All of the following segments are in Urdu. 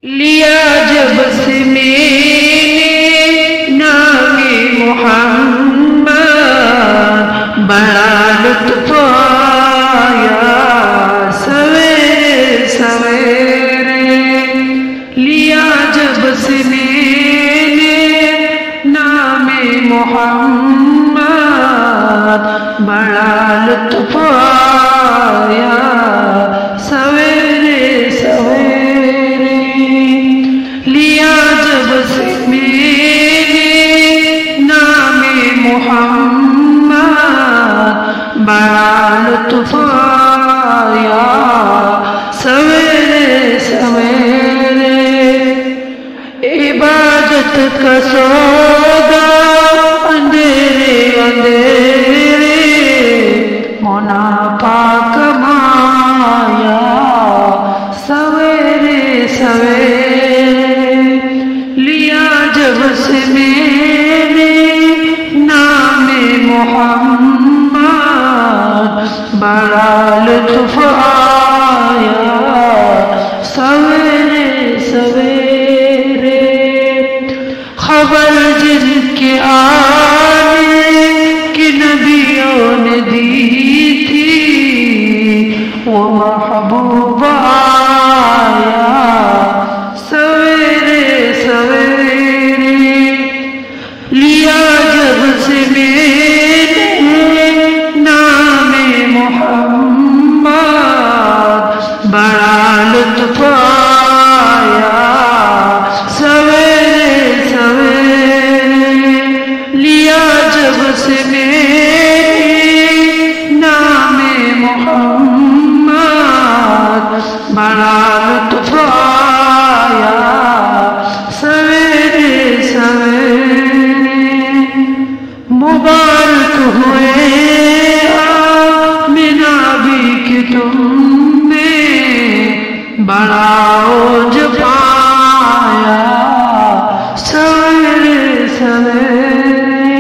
لیا جب سے میں نے نام محمد بڑا لطف آیا سویرے سویرے لیا جب سے میں نے نام محمد بڑا لطف آیا سویرے سویرے لیا جب سے میں نے نام محمد بڑا لطف آیا سویرے سویرے عبادت کا سودا اندھیرے اندھیرے منافع کمایا سویرے سویرے لیا جب سے میں نے نام محمد بڑا لطف آیا سویرے سویرے خبر جن کے آنے کی نبیوں نے دی تھی وہ محبوب آیا سویرے سویرے لیا جب سے میں نے نام محمد بڑا لطف آیا سویرے سویرے لیا جب سے میں نے نام محمد بڑا لطف آیا سویرے سویرے مبارک ہوئے آمنہ بھی کہ تم نے بڑا عوج پایا سویرے سویرے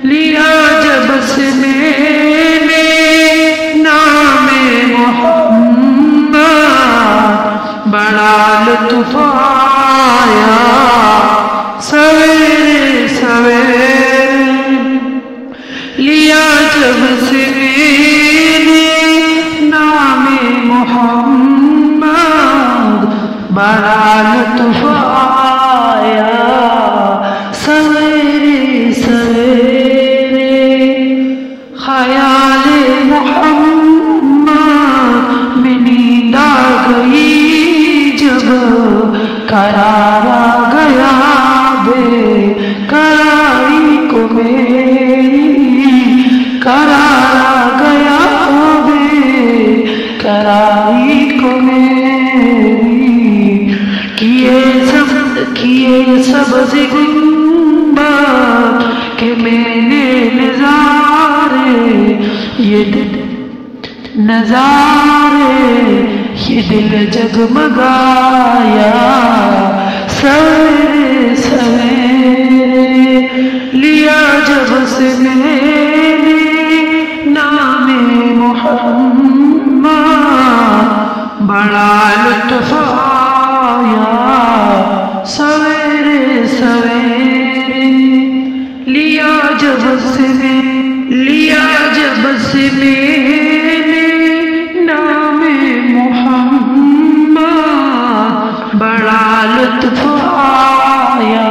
لیا جب سے میں نے نام محمد بڑا لطف آیا سویرے سویرے لیا جب سے میں نے نام محمد بڑا لطف آیا سویرے سویرے خیال محمد میں نیند آ گئی جب قرار آ گیا بے قراری کو میری قرار آ گیا بے قراری کو میری کیے سبز گنبد کہ میں نے نظارے یہ دل جگمگایا سویرے سویرے لیا جب سے میں نے نام محمد بڑا لطف آیا سویرے سویرے لیا جب سے میں نے نام محمد بڑا لطف آیا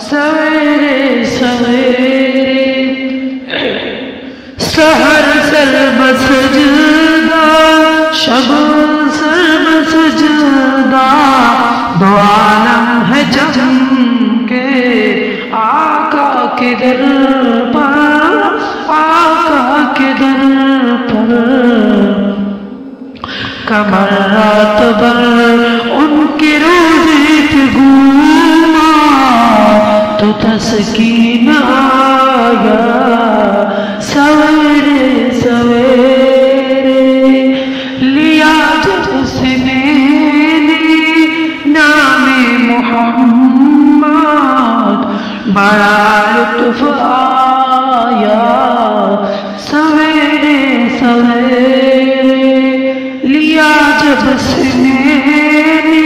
سویرے سویرے سحر سلب سجدہ شب سلب سجدہ دو عالم ہے جم کے آقا کے در پر آقا کے در پر کمر رات بر ان کے روزے پہ گھوما تو تسکین آیا سویرے سویرے لیا جب سے میں نے نام محمد بڑا لطف آیا سویرے سویرے لیا جب سے میں نے